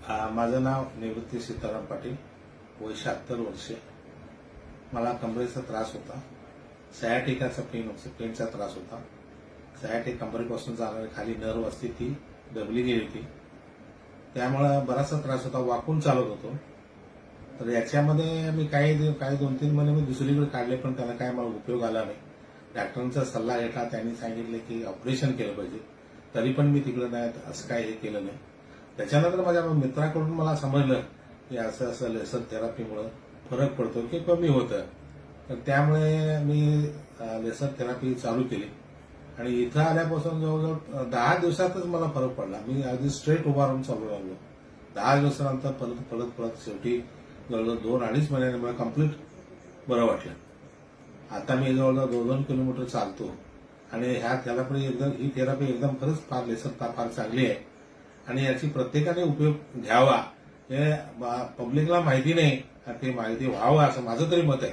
माझं नाव निवृत्ती सीताराम पाटील, वय 76 वर्षे. मला कमरेचा त्रास होता, सयाटिकाचा पेनचा त्रास होता. सयाटिक कमरेपासून जाणारी खाली नर्व असते ती दबली गेली होती, त्यामुळे बराचसा त्रास होता. वाकून चालत होतो. तर याच्यामध्ये मी काही 2-3 महिने मी दुसरीकडे काढले, पण त्याला काय मला उपयोग आला नाही. डॉक्टरांचा सल्ला घेतला, त्यांनी सांगितले की ऑपरेशन केलं पाहिजे. तरी पण मी तिकडे नाही, असं काही हे केलं नाही. त्याच्यानंतर माझ्या मित्राकडून मला समजलं की असं असं लेसर थेरपीमुळे फरक पडतो की कमी होतं. तर त्यामुळे मी लेसर थेरपी चालू केली आणि इथं आल्यापासून जवळजवळ 10 दिवसातच मला फरक पडला. मी अगदी स्ट्रेट उभा राहून चालू लागलो. 10 दिवसानंतर परत शेवटी जवळजवळ 2-2.5 महिन्याने मला कम्प्लीट बरं वाटलं. आता मी जवळजवळ 2-2 किलोमीटर चालतो आणि ही थेरपी एकदम खरंच फार चांगली आहे आणि याची प्रत्येकाने उपयोग घ्यावा. हे पब्लिकला माहिती नाही, ते माहिती व्हावं असं माझं तरी मत आहे.